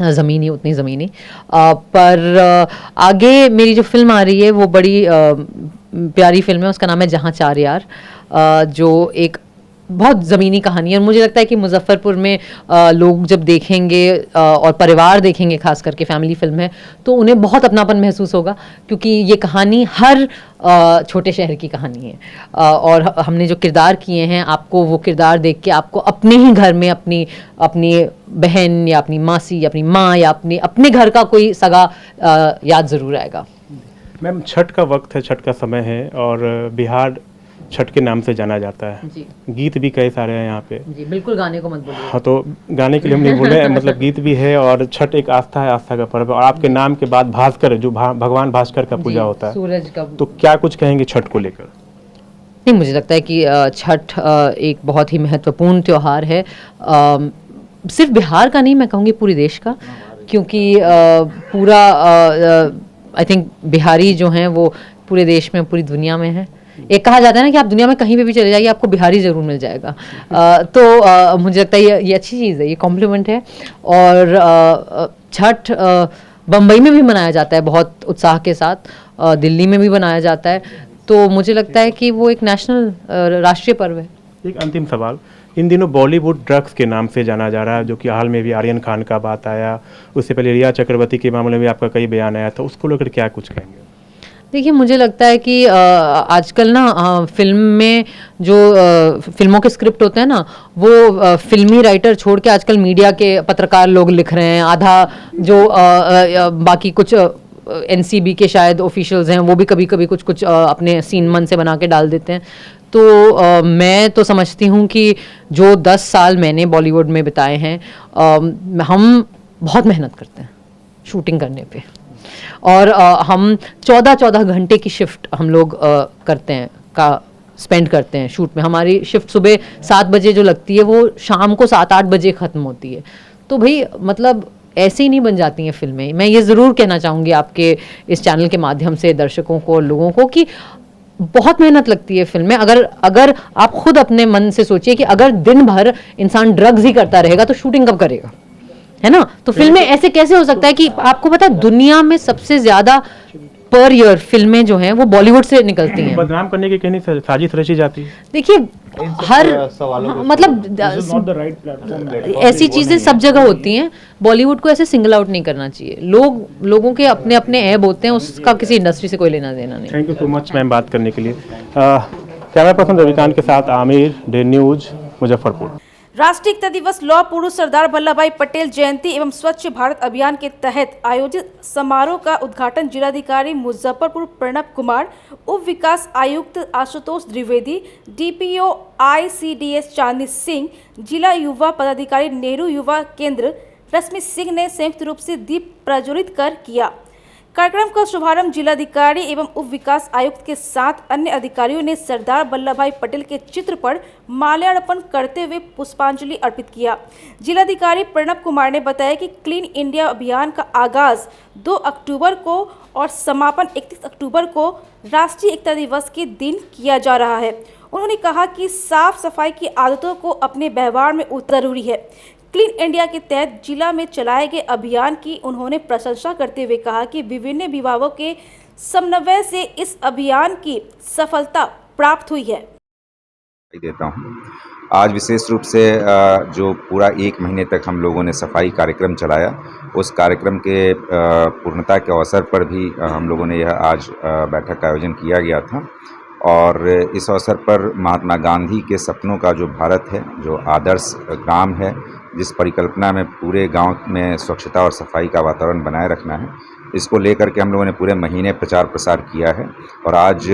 ज़मीनी उतनी ज़मीनी। पर आगे मेरी जो फिल्म आ रही है वो बड़ी प्यारी फिल्म है, उसका नाम है जहाँ चार यार, जो एक बहुत ज़मीनी कहानी है। और मुझे लगता है कि मुजफ्फरपुर में लोग जब देखेंगे और परिवार देखेंगे, खास करके फैमिली फिल्म है, तो उन्हें बहुत अपनापन महसूस होगा, क्योंकि ये कहानी हर छोटे शहर की कहानी है। और हमने जो किरदार किए हैं, आपको वो किरदार देख के आपको अपने ही घर में अपनी बहन या अपनी मासी या अपनी माँ या अपने घर का कोई सगा याद ज़रूर आएगा। मैम, छठ का वक्त है, छठ का समय है, और बिहार छठ के नाम से जाना जाता है जी। गीत भी कई सारे हैं यहाँ पे जी। बिल्कुल, गाने को मत बोलिए। हाँ, तो गाने के लिए हम नहीं बोले मतलब गीत भी है, और छठ एक आस्था है, आस्था का पर्व। और आपके नाम के बाद भास्कर, जो भगवान भास्कर का पूजा होता है, सूरज का। तो क्या कुछ कहेंगे छठ को लेकर? नहीं, मुझे लगता है कि छठ एक बहुत ही महत्वपूर्ण त्यौहार है, सिर्फ बिहार का नहीं, मैं कहूँगी पूरे देश का, क्योंकि पूरा आई थिंक बिहारी जो हैं वो पूरे देश में, पूरी दुनिया में है। एक कहा जाता है ना कि आप दुनिया में कहीं पे भी चले जाइए, आपको बिहारी ज़रूर मिल जाएगा। तो मुझे लगता है ये अच्छी चीज़ है, ये कॉम्प्लीमेंट है। और छठ बम्बई में भी मनाया जाता है बहुत उत्साह के साथ, दिल्ली में भी मनाया जाता है। तो मुझे लगता है कि वो एक नेशनल, राष्ट्रीय पर्व है। एक अंतिम सवाल, इन दिनों बॉलीवुड ड्रग्स के नाम से जाना जा रहा है, जो कि हाल में भी आर्यन खान का बात आया, उससे पहले रिया चक्रवर्ती के मामले में आपका कई बयान आया था, उसको लेकर क्या कुछ कहेंगे? देखिए, मुझे लगता है कि आजकल ना फिल्म में जो फिल्मों के स्क्रिप्ट होते हैं ना, वो फिल्मी राइटर छोड़ के आजकल मीडिया के पत्रकार लोग लिख रहे हैं। आधा जो बाकी कुछ एनसीबी के शायद ऑफिशियल्स हैं, वो भी कभी कभी कुछ कुछ अपने सीन मन से बना के डाल देते हैं। तो मैं तो समझती हूँ कि जो 10 साल मैंने बॉलीवुड में बिताए हैं, हम बहुत मेहनत करते हैं शूटिंग करने पे, और हम 14-14 घंटे की शिफ्ट हम लोग करते हैं का स्पेंड करते हैं शूट में। हमारी शिफ्ट सुबह 7 बजे जो लगती है, वो शाम को 7-8 बजे ख़त्म होती है। तो भाई मतलब ऐसे ही नहीं बन जाती हैं फिल्में। मैं ये ज़रूर कहना चाहूँगी आपके इस चैनल के माध्यम से दर्शकों को और लोगों को कि बहुत मेहनत लगती है फिल्म में। अगर आप खुद अपने मन से सोचिए कि अगर दिन भर इंसान ड्रग्स ही करता रहेगा तो शूटिंग कब करेगा, है ना? तो फिल्में ऐसे कैसे हो सकता है कि आपको पता है दुनिया में सबसे ज्यादा पर ईयर फिल्में जो हैं वो बॉलीवुड से निकलती हैं। बदनाम करने की कहीं साजिश रची जाती है। देखिए, हर मतलब ऐसी चीजें सब जगह होती हैं। बॉलीवुड को ऐसे सिंगल आउट नहीं करना चाहिए। लोगों के अपने अपने ऐब होते हैं, उसका किसी इंडस्ट्री से कोई लेना देना नहीं। Thank you so much ma'am बात करने के लिए। कैमरा पर्सन रविकांत के साथ आमिर, डे न्यूज, मुजफ्फरपुर। राष्ट्रीय एकता दिवस लौह पुरुष सरदार वल्लभ भाई पटेल जयंती एवं स्वच्छ भारत अभियान के तहत आयोजित समारोह का उद्घाटन जिलाधिकारी मुजफ्फरपुर प्रणब कुमार, उप विकास आयुक्त आशुतोष द्विवेदी, डीपीओ ICDS चांदनी सिंह, जिला युवा पदाधिकारी नेहरू युवा केंद्र रश्मि सिंह ने संयुक्त रूप से दीप प्रज्वलित कर किया। कार्यक्रम का शुभारंभ जिलाधिकारी एवं उप विकास आयुक्त के साथ अन्य अधिकारियों ने सरदार वल्लभ भाई पटेल के चित्र पर माल्यार्पण करते हुए पुष्पांजलि अर्पित किया। जिलाधिकारी प्रणब कुमार ने बताया कि क्लीन इंडिया अभियान का आगाज 2 अक्टूबर को और समापन 31 अक्टूबर को राष्ट्रीय एकता दिवस के दिन किया जा रहा है। उन्होंने कहा कि साफ सफाई की आदतों को अपने व्यवहार में उतारना जरूरी है। क्लीन इंडिया के तहत जिला में चलाए गए अभियान की उन्होंने प्रशंसा करते हुए कहा कि विभिन्न विभागों के समन्वय से इस अभियान की सफलता प्राप्त हुई है। देता हूँ आज विशेष रूप से जो पूरा 1 महीने तक हम लोगों ने सफाई कार्यक्रम चलाया, उस कार्यक्रम के पूर्णता के अवसर पर भी हम लोगों ने यह आज बैठक का आयोजन किया गया था। और इस अवसर पर महात्मा गांधी के सपनों का जो भारत है, जो आदर्श ग्राम है, जिस परिकल्पना में पूरे गांव में स्वच्छता और सफाई का वातावरण बनाए रखना है, इसको लेकर के हम लोगों ने पूरे महीने प्रचार प्रसार किया है। और आज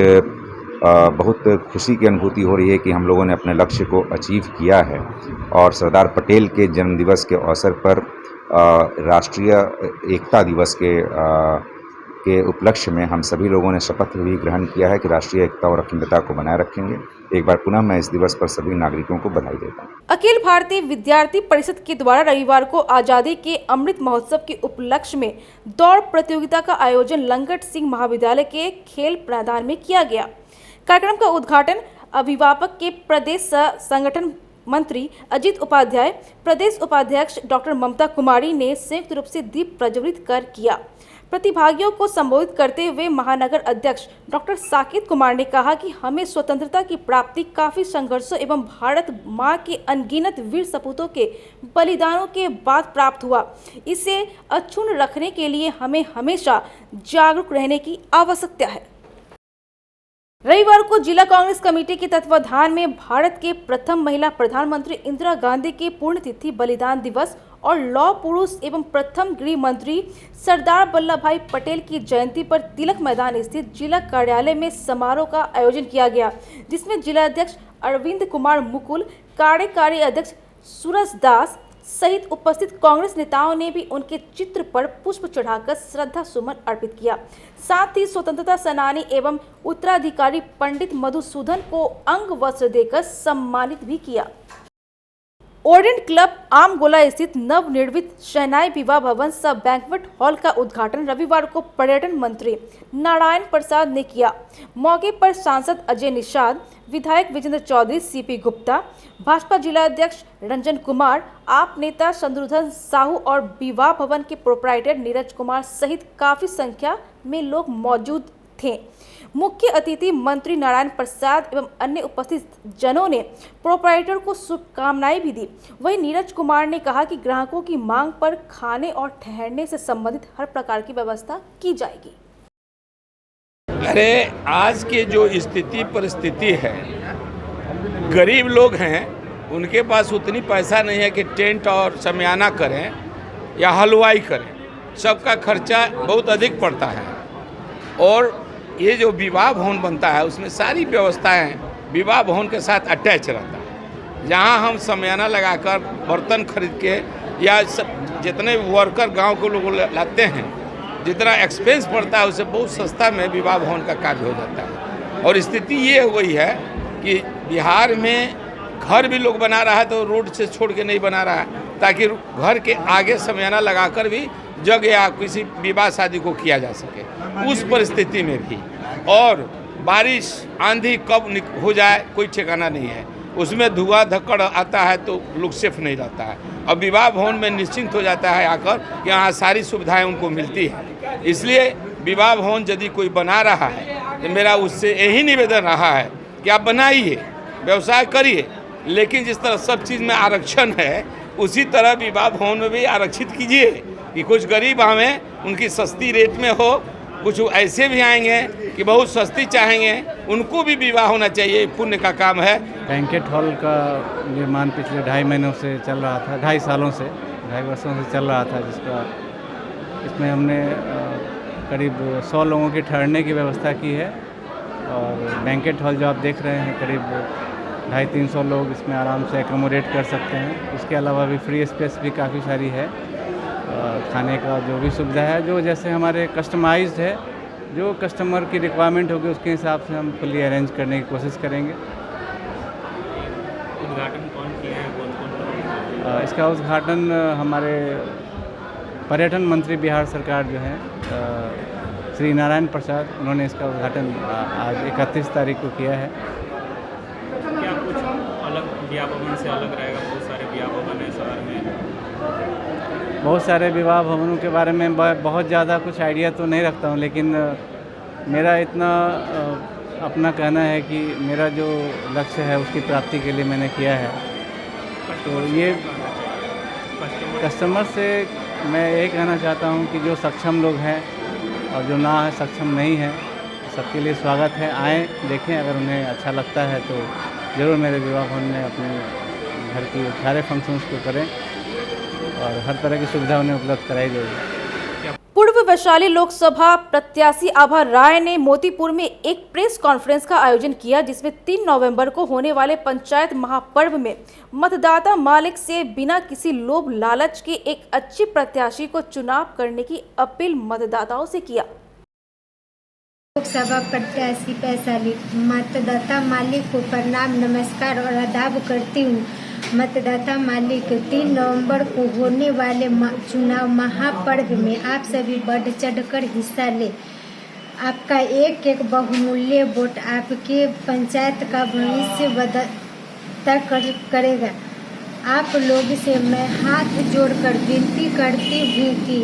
बहुत खुशी की अनुभूति हो रही है कि हम लोगों ने अपने लक्ष्य को अचीव किया है। और सरदार पटेल के जन्मदिवस के अवसर पर राष्ट्रीय एकता दिवस के उपलक्ष्य में हम सभी लोगों ने शपथ भी ग्रहण किया है कि राष्ट्रीय एकता और अखंडता को बनाए रखेंगे। एक बार पुनः मैं इस दिवस पर सभी नागरिकों को बधाई देता हूँ। अखिल भारतीय विद्यार्थी परिषद के द्वारा रविवार को आजादी के अमृत महोत्सव के उपलक्ष्य में दौड़ प्रतियोगिता का आयोजन लंगट सिंह महाविद्यालय के खेल मैदान में किया गया। कार्यक्रम का उद्घाटन अभिभावक के प्रदेश संगठन मंत्री अजीत उपाध्याय, प्रदेश उपाध्यक्ष डॉक्टर ममता कुमारी ने संयुक्त रूप से दीप प्रज्वलित कर किया। प्रतिभागियों को संबोधित करते हुए महानगर अध्यक्ष डॉक्टर साकेत कुमार ने कहा कि हमें स्वतंत्रता की प्राप्ति काफी संघर्षों एवं भारत मां के अनगिनत वीर सपूतों के बलिदानों के बाद प्राप्त हुआ। इसे अक्षुण्ण रखने के लिए हमें हमेशा जागरूक रहने की आवश्यकता है। रविवार को जिला कांग्रेस कमेटी के तत्वाधान में भारत के प्रथम महिला प्रधानमंत्री इंदिरा गांधी के पुण्यतिथि बलिदान दिवस और लौह पुरुष एवं प्रथम गृह मंत्री सरदार वल्लभ भाई पटेल की जयंती पर तिलक मैदान स्थित जिला कार्यालय में समारोह का आयोजन किया गया, जिसमें जिलाध्यक्ष अरविंद कुमार मुकुल, कार्यकारी अध्यक्ष सूरज दास सहित उपस्थित कांग्रेस नेताओं ने भी उनके चित्र पर पुष्प चढ़ाकर श्रद्धा सुमन अर्पित किया। साथ ही स्वतंत्रता सेनानी एवं उत्तराधिकारी पंडित मधुसूदन को अंग वस्त्र देकर सम्मानित भी किया। ओरिएंट क्लब आमगोला स्थित नवनिर्मित शहनाई विवाह भवन सब बैंक्वेट हॉल का उद्घाटन रविवार को पर्यटन मंत्री नारायण प्रसाद ने किया। मौके पर सांसद अजय निषाद, विधायक विजेंद्र चौधरी, सीपी गुप्ता, भाजपा जिलाध्यक्ष रंजन कुमार, आप नेता शत्रुघ्न साहू और विवाह भवन के प्रोप्राइटर नीरज कुमार सहित काफी संख्या में लोग मौजूद थे। मुख्य अतिथि मंत्री नारायण प्रसाद एवं अन्य उपस्थित जनों ने प्रोप्राइटर को शुभकामनाएं भी दी। वहीं नीरज कुमार ने कहा कि ग्राहकों की मांग पर खाने और ठहरने से संबंधित हर प्रकार की व्यवस्था की जाएगी। अरे आज की जो स्थिति परिस्थिति है, गरीब लोग हैं, उनके पास उतनी पैसा नहीं है कि टेंट और शमियाना करें या हलवाई करें। सबका खर्चा बहुत अधिक पड़ता है और ये जो विवाह भवन बनता है उसमें सारी व्यवस्थाएं विवाह भवन के साथ अटैच रहता है। जहां हम शमियाना लगाकर बर्तन खरीद के या जितने वर्कर गांव के लोग लाते हैं, जितना एक्सपेंस पड़ता है उससे बहुत सस्ता में विवाह भवन का कार्य हो जाता है। और स्थिति ये हो गई है कि बिहार में घर भी लोग बना रहा है तो रोड से छोड़ के नहीं बना रहा है, ताकि घर के आगे शमियाना लगाकर भी जग या किसी विवाह शादी को किया जा सके। उस परिस्थिति में भी और बारिश आंधी कब हो जाए कोई ठिकाना नहीं है, उसमें धुआं धक्कड़ आता है तो लोग सेफ नहीं रहता है। अब विवाह भवन में निश्चिंत हो जाता है आकर कि यहाँ सारी सुविधाएं उनको मिलती है। इसलिए विवाह भवन यदि कोई बना रहा है तो मेरा उससे यही निवेदन रहा है कि आप बनाइए, व्यवसाय करिए, लेकिन जिस तरह सब चीज़ में आरक्षण है उसी तरह विवाह भवन में भी आरक्षित कीजिए कि कुछ गरीब हमें उनकी सस्ती रेट में हो, कुछ ऐसे भी आएंगे कि बहुत सस्ती चाहेंगे, उनको भी विवाह होना चाहिए, पुण्य का काम है। बैंकेट हॉल का निर्माण पिछले 2.5 महीनों से चल रहा था, 2.5 सालों से, 2.5 वर्षों से चल रहा था, जिसका इसमें हमने करीब 100 लोगों की ठहरने की व्यवस्था की है। और बैंकेट हॉल जो आप देख रहे हैं करीब 250-300 लोग इसमें आराम से एकोमोडेट कर सकते हैं। इसके अलावा भी फ्री स्पेस भी काफ़ी सारी है, खाने का जो भी सुविधा है, जो जैसे हमारे कस्टमाइज्ड है, जो कस्टमर की रिक्वायरमेंट होगी उसके हिसाब से हम फुली अरेंज करने की कोशिश करेंगे। उद्घाटन कौन किया है, कौन? इसका उद्घाटन हमारे पर्यटन मंत्री बिहार सरकार जो है श्री नारायण प्रसाद, उन्होंने इसका उद्घाटन आज 31 तारीख को किया है। क्या कुछ अलग विवाह भवन से अलग रहेगा? बहुत सारे विवाह भवन है शहर में। बहुत सारे विवाह भवनों के बारे में बहुत ज़्यादा कुछ आइडिया तो नहीं रखता हूँ, लेकिन मेरा इतना अपना कहना है कि मेरा जो लक्ष्य है उसकी प्राप्ति के लिए मैंने किया है। तो ये कस्टमर से मैं यही कहना चाहता हूँ कि जो सक्षम लोग हैं और जो ना है सक्षम नहीं है, सबके लिए स्वागत है। आएँ, देखें, अगर उन्हें अच्छा लगता है तो ज़रूर मेरे विवाह भवन में अपने घर की सारे फंक्शंस को करें और हर तरह की सुविधा उन्हें उपलब्ध कराई जाएगी। पूर्व वैशाली लोकसभा प्रत्याशी आभा राय ने मोतीपुर में एक प्रेस कॉन्फ्रेंस का आयोजन किया, जिसमें 3 नवंबर को होने वाले पंचायत महापर्व में मतदाता मालिक से बिना किसी लोभ लालच के एक अच्छे प्रत्याशी को चुनाव करने की अपील मतदाताओं से किया। लोकसभा प्रत्याशी वैशाली मतदाता मालिक को प्रणाम, नमस्कार और आदाब करती हूँ। मतदाता मालिक 3 नवंबर को होने वाले चुनाव महापर्व में आप सभी बढ़ चढ़कर हिस्सा लें। आपका एक एक बहुमूल्य वोट आपके पंचायत का भविष्य तय करेगा। आप लोग से मैं हाथ जोड़कर विनती करती हूँ कि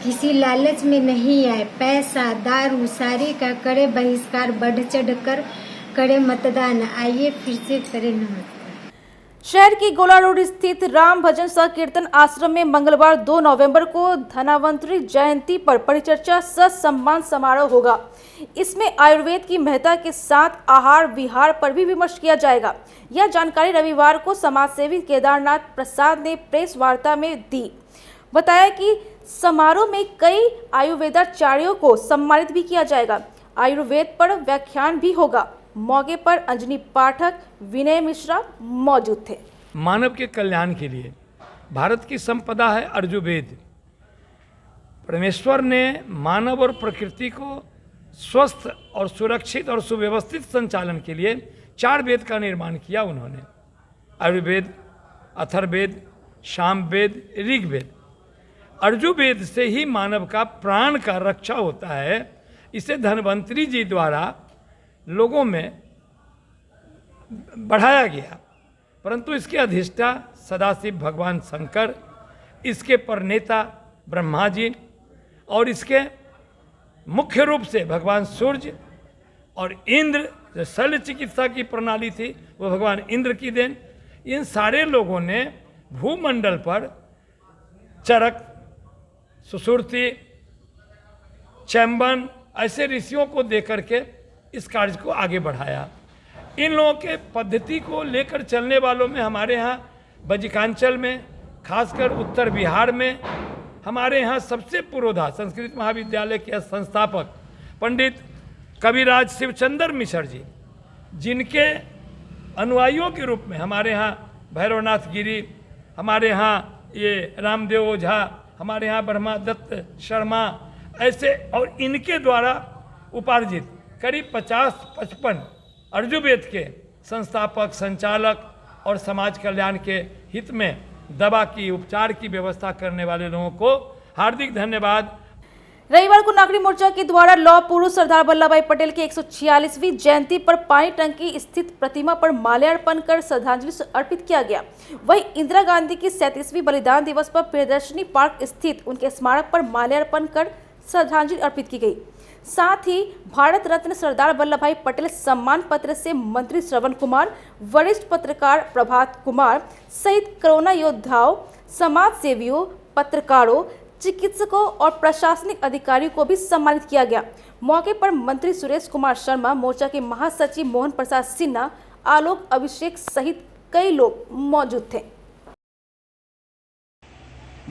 किसी लालच में नहीं आए, पैसा दारू सारी का करे बहिष्कार, बढ़ चढ़कर करे मतदान। आइए फिर से करें नमस्कार। शहर की गोला रोड स्थित राम भजन संकीर्तन आश्रम में मंगलवार 2 नवंबर को धनवंतरी जयंती पर परिचर्चा सम्मान समारोह होगा। इसमें आयुर्वेद की महत्ता के साथ आहार विहार पर भी विमर्श किया जाएगा। यह जानकारी रविवार को समाजसेवी केदारनाथ प्रसाद ने प्रेस वार्ता में दी। बताया कि समारोह में कई आयुर्वेदाचार्यों को सम्मानित भी किया जाएगा। आयुर्वेद पर व्याख्यान भी होगा। मौके पर अंजनी पाठक, विनय मिश्रा मौजूद थे। मानव के कल्याण के लिए भारत की संपदा है अर्जुवेद। परमेश्वर ने मानव और प्रकृति को स्वस्थ और सुरक्षित और सुव्यवस्थित संचालन के लिए 4 वेद का निर्माण किया उन्होंने। आयुर्वेद, अथर्ववेद, सामवेद, ऋग्वेद। अर्जुवेद से ही मानव का प्राण का रक्षा होता है। इसे धन्वंतरी जी द्वारा लोगों में बढ़ाया गया, परंतु इसके अधिष्ठा सदाशिव भगवान शंकर, इसके प्रणेता ब्रह्मा जी और इसके मुख्य रूप से भगवान सूर्य और इंद्र, जो शल्य चिकित्सा की प्रणाली थी वो भगवान इंद्र की देन। इन सारे लोगों ने भूमंडल पर चरक, सुसुर्ति, चैम्बन ऐसे ऋषियों को दे करके इस कार्य को आगे बढ़ाया। इन लोगों के पद्धति को लेकर चलने वालों में हमारे यहाँ बजिकांचल में, खासकर उत्तर बिहार में, हमारे यहाँ सबसे पुरोधा संस्कृत महाविद्यालय के संस्थापक पंडित कविराज शिवचंद्र मिश्र जी, जिनके अनुयायियों के रूप में हमारे यहाँ भैरवनाथ गिरी, हमारे यहाँ ये रामदेव ओझा, हमारे यहाँ ब्रह्मा दत्त शर्मा, ऐसे और इनके द्वारा उपार्जित करीब 50-55 आयुर्वेद के संस्थापक, संचालक और समाज कल्याण के हित में दवा की, उपचार की व्यवस्था करने वाले लोगों को हार्दिक धन्यवाद। रविवार को नागरिक मोर्चा के द्वारा लौह पुरुष सरदार वल्लभ भाई पटेल की 146वीं जयंती पर पानी टंकी स्थित प्रतिमा पर माल्यार्पण कर श्रद्धांजलि अर्पित किया गया। वहीं इंदिरा गांधी की 37वीं बलिदान दिवस पर प्रियदर्शनी पार्क स्थित उनके स्मारक पर माल्यार्पण कर श्रद्धांजलि अर्पित की गई। साथ ही भारत रत्न सरदार वल्लभ भाई पटेल सम्मान पत्र से मंत्री श्रवण कुमार, वरिष्ठ पत्रकार प्रभात कुमार सहित कोरोना योद्धाओं, समाज सेवियों, पत्रकारों, चिकित्सकों और प्रशासनिक अधिकारियों को भी सम्मानित किया गया। मौके पर मंत्री सुरेश कुमार शर्मा, मोर्चा के महासचिव मोहन प्रसाद सिन्हा, आलोक अभिषेक सहित कई लोग मौजूद थे।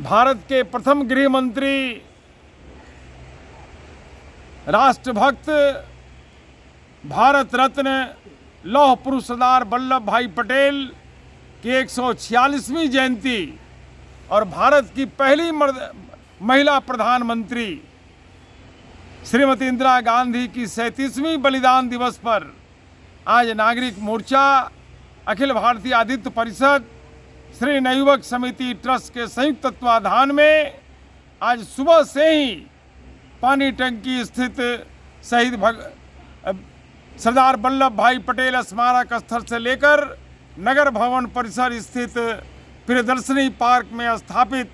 भारत के प्रथम गृह मंत्री, राष्ट्रभक्त, भारत रत्न लौह पुरुष सरदार वल्लभ भाई पटेल की 146वीं जयंती और भारत की पहली महिला प्रधानमंत्री श्रीमती इंदिरा गांधी की 37वीं बलिदान दिवस पर आज नागरिक मोर्चा, अखिल भारतीय आदित्य परिषद, श्री नवयुवक समिति ट्रस्ट के संयुक्त तत्वाधान में आज सुबह से ही पानी टंकी स्थित शहीद सरदार वल्लभ भाई पटेल स्मारक स्थल से लेकर नगर भवन परिसर स्थित प्रियदर्शनी पार्क में स्थापित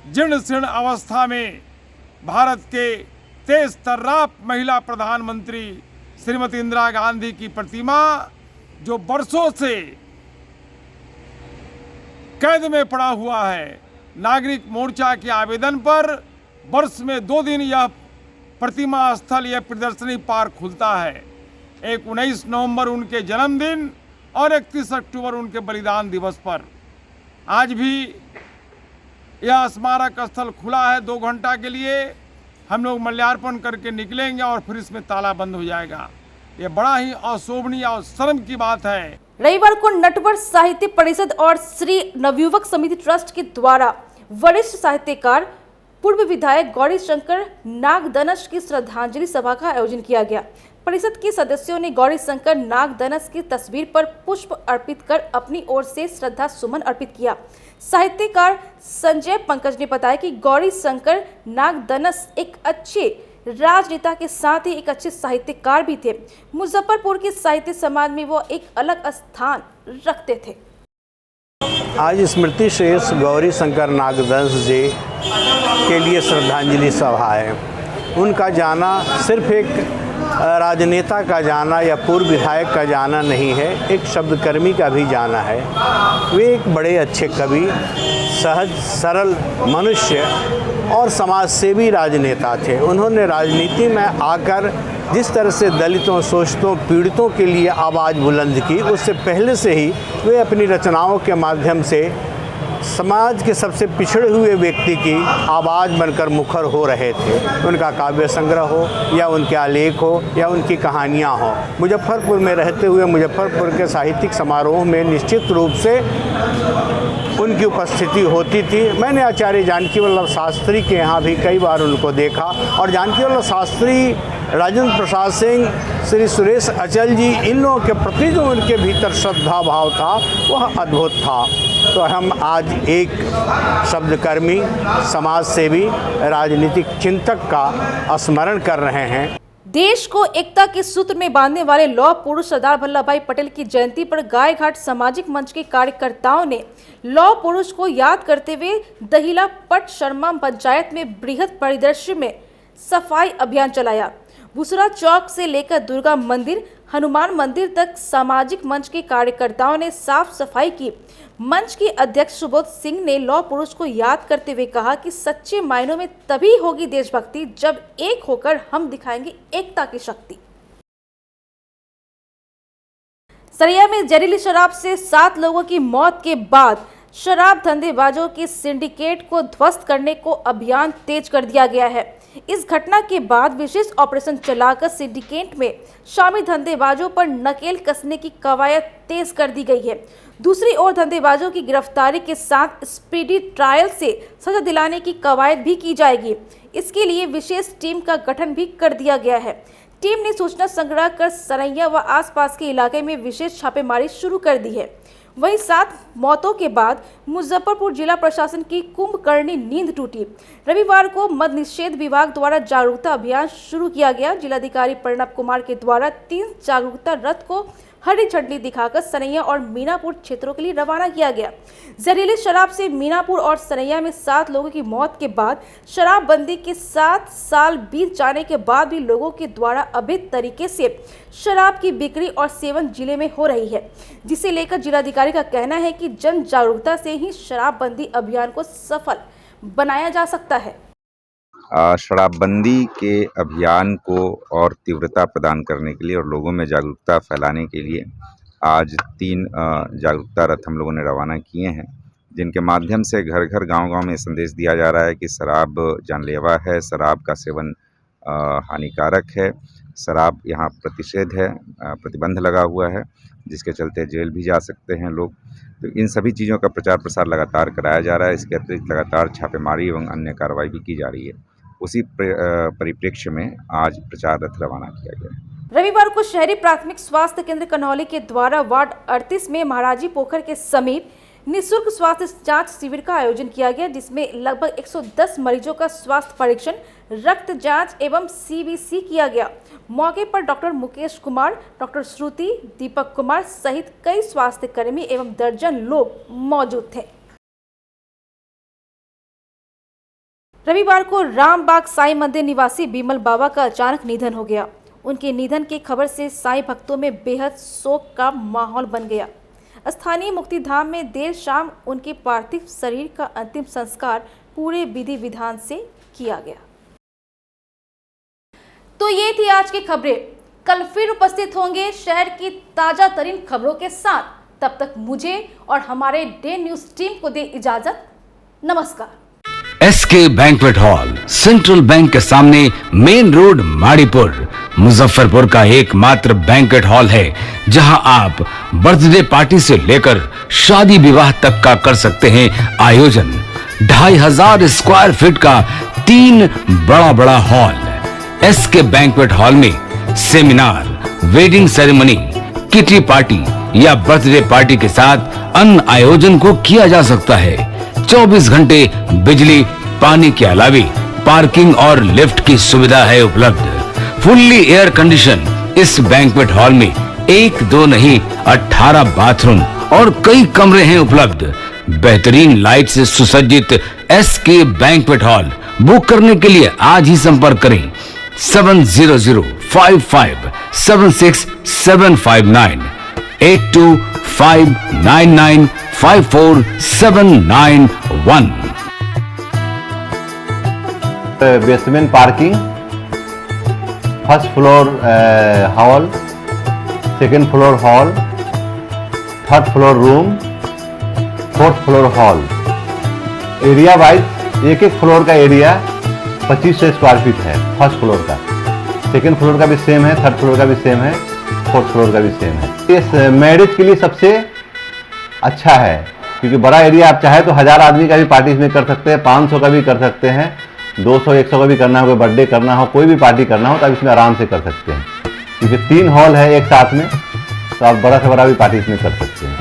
जीर्ण शीर्ण अवस्था में भारत के तेज तर्राप महिला प्रधानमंत्री श्रीमती इंदिरा गांधी की प्रतिमा, जो वर्षों से कैद में पड़ा हुआ है, नागरिक मोर्चा के आवेदन पर वर्ष में 2 दिन यह प्रतिमा स्थल, यह प्रदर्शनी पार्क खुलता है। एक 19 नवंबर उनके जन्मदिन और 31 अक्टूबर उनके बलिदान दिवस पर। आज भी यह स्मारक स्थल खुला है 2 घंटा के लिए। हम लोग माल्यार्पण करके निकलेंगे और फिर इसमें ताला बंद हो जाएगा। ये बड़ा ही अशोभनीय और शर्म की बात है। रविवार को नटवर साहित्य परिषद और श्री नवयुवक समिति ट्रस्ट के द्वारा वरिष्ठ साहित्यकार पूर्व विधायक गौरी शंकर नागदनस की श्रद्धांजलि सभा का आयोजन किया गया। परिषद के सदस्यों ने गौरी शंकर नागदनस की तस्वीर पर पुष्प अर्पित कर अपनी ओर से श्रद्धा सुमन अर्पित किया। साहित्यकार संजय पंकज ने बताया कि गौरी शंकर नागदनस एक अच्छे राजनेता के साथ ही एक अच्छे साहित्यकार भी थे। मुजफ्फरपुर के साहित्य समाज में वो एक अलग स्थान रखते थे। आज स्मृति श्रेष्ठ गौरी शंकर नागदनस जी के लिए श्रद्धांजलि सभा है। उनका जाना सिर्फ एक राजनेता का जाना या पूर्व विधायक का जाना नहीं है, एक शब्दकर्मी का भी जाना है। वे एक बड़े अच्छे कवि, सहज सरल मनुष्य और समाजसेवी राजनेता थे। उन्होंने राजनीति में आकर जिस तरह से दलितों, शोषितों, पीड़ितों के लिए आवाज़ बुलंद की, उससे पहले से ही वे अपनी रचनाओं के माध्यम से समाज के सबसे पिछड़े हुए व्यक्ति की आवाज़ बनकर मुखर हो रहे थे। उनका काव्य संग्रह हो या उनके आलेख हो या उनकी कहानियाँ हों, मुजफ्फरपुर में रहते हुए मुजफ्फरपुर के साहित्यिक समारोह में निश्चित रूप से उनकी उपस्थिति होती थी। मैंने आचार्य जानकी वल्लभ शास्त्री के यहाँ भी कई बार उनको देखा और जानकी वल्लभ शास्त्री, राजेंद्र प्रसाद सिंह, श्री सुरेश अचल जी, इन लोगों के प्रति जो उनके भीतर श्रद्धा भाव था वह अद्भुत था। तो हम आज एक शब्दकर्मी, समाज सेवी, राजनीतिक चिंतक का स्मरण कर रहे हैं। देश को एकता के सूत्र में बांधने वाले लौह पुरुष सरदार वल्लभ भाई पटेल की जयंती पर गायघाट सामाजिक मंच के कार्यकर्ताओं ने लौह पुरुष को याद करते हुए दहिला पट शर्मा पंचायत में बृहद परिदृश्य में सफाई अभियान चलाया। भूसरा चौक से लेकर दुर्गा मंदिर, हनुमान मंदिर तक सामाजिक मंच के कार्यकर्ताओं ने साफ सफाई की। मंच के अध्यक्ष सुबोध सिंह ने लौह पुरुष को याद करते हुए कहा कि सच्चे मायनों में तभी होगी देशभक्ति जब एक होकर हम दिखाएंगे एकता की शक्ति। सरैया में जहरीली शराब से 7 लोगों की मौत के बाद शराब धंधेबाजों के सिंडिकेट को ध्वस्त करने को अभियान तेज कर दिया गया है। इस घटना के बाद विशेष ऑपरेशन चलाकर सिंडिकेट में शामिल धंधेबाजों पर नकेल कसने की कवायद तेज कर दी गई है। दूसरी ओर धंधेबाजों की गिरफ्तारी के साथ स्पीडी ट्रायल से सजा दिलाने की कवायद भी की जाएगी। इसके लिए विशेष टीम का गठन भी कर दिया गया है। टीम ने सूचना संग्रह कर सरैया व आसपास के इलाके में विशेष छापेमारी शुरू कर दी है। वहीं 7 मौतों के बाद मुजफ्फरपुर जिला प्रशासन की कुंभकर्णी नींद टूटी। रविवार को मद निषेध विभाग द्वारा जागरूकता अभियान शुरू किया गया। जिलाधिकारी प्रणब कुमार के द्वारा 3 जागरूकता रथ को हरी झंडी दिखाकर सरैया और मीनापुर क्षेत्रों के लिए रवाना किया गया। जहरीली शराब से मीनापुर और सरैया में 7 लोगों की मौत के बाद शराबबंदी के 7 साल बीत जाने के बाद भी लोगों के द्वारा अवैध तरीके से शराब की बिक्री और सेवन जिले में हो रही है, जिसे लेकर जिलाधिकारी का कहना है कि जन जागरूकता से ही शराबबंदी अभियान को सफल बनाया जा सकता है। शराबबंदी के अभियान को और तीव्रता प्रदान करने के लिए और लोगों में जागरूकता फैलाने के लिए आज 3 जागरूकता रथ हम लोगों ने रवाना किए हैं, जिनके माध्यम से घर घर गांव-गांव में संदेश दिया जा रहा है कि शराब जानलेवा है, शराब का सेवन हानिकारक है, शराब यहाँ प्रतिषेध है, प्रतिबंध लगा हुआ है, जिसके चलते जेल भी जा सकते हैं लोग। तो इन सभी चीज़ों का प्रचार प्रसार लगातार कराया जा रहा है। इसके अतिरिक्त लगातार छापेमारी एवं अन्य कार्रवाई भी की जा रही है। उसी परिप्रेक्ष्य में आज प्रचार रथ रवाना किया गया। रविवार को शहरी प्राथमिक स्वास्थ्य केंद्र कन्हौली के द्वारा वार्ड 38 में महाराजी पोखर के समीप निःशुल्क स्वास्थ्य जांच शिविर का आयोजन किया गया, जिसमें लगभग 110 मरीजों का स्वास्थ्य परीक्षण, रक्त जांच एवं CBC किया गया। मौके पर डॉक्टर मुकेश कुमार, डॉक्टर श्रुति, दीपक कुमार सहित कई स्वास्थ्य कर्मी एवं दर्जन लोग मौजूद थे। रविवार को रामबाग साईं मंदिर निवासी बिमल बाबा का अचानक निधन हो गया। उनके निधन की खबर से साईं भक्तों में बेहद शोक का माहौल बन गया। स्थानीय मुक्तिधाम में देर शाम उनके पार्थिव शरीर का अंतिम संस्कार पूरे विधि विधान से किया गया। तो ये थी आज की खबरें। कल फिर उपस्थित होंगे शहर की ताजा तरीन खबरों के साथ। तब तक मुझे और हमारे डे न्यूज टीम को दे इजाजत। नमस्कार। SK banquet hall, central bank के सामने, मेन रोड, माड़ीपुर, मुजफ्फरपुर का एकमात्र बैंक्वेट हॉल है जहां आप बर्थडे पार्टी से लेकर शादी विवाह तक का कर सकते हैं आयोजन। 2500 स्क्वायर फीट का 3 बड़ा हॉल। SK बैंक्वेट हॉल में seminar, wedding ceremony, kitty party या बर्थडे पार्टी के साथ अन्य आयोजन को किया जा सकता है। 24 घंटे बिजली पानी के अलावे पार्किंग और लिफ्ट की सुविधा है उपलब्ध। फुल्ली एयर कंडीशन इस बैंक्वेट हॉल में 1, 2 नहीं 18 बाथरूम और कई कमरे हैं उपलब्ध। बेहतरीन लाइट से सुसज्जित SK बैंक्वेट हॉल बुक करने के लिए आज ही संपर्क करें 7005576759 8259954791। Basement parking, first floor hall, second floor hall, third floor room, fourth floor hall. Area wise एक फ्लोर का एरिया 2500 स्क्वायर फीट है फर्स्ट फ्लोर का, सेकेंड फ्लोर का भी सेम है, थर्ड फ्लोर का भी सेम है, फोर्थ फ्लोर का भी सेम है। इस मैरिज के लिए सबसे अच्छा है क्योंकि बड़ा एरिया, आप चाहे तो 1000 आदमी का भी पार्टी इसमें कर सकते हैं, 500 का भी कर सकते हैं, 200-100 का भी करना हो, कोई बर्थडे करना हो, कोई भी पार्टी करना हो तो आप इसमें आराम से कर सकते हैं क्योंकि 3 हॉल है एक साथ में, तो आप बड़ा से बड़ा भी पार्टी इसमें कर सकते हैं।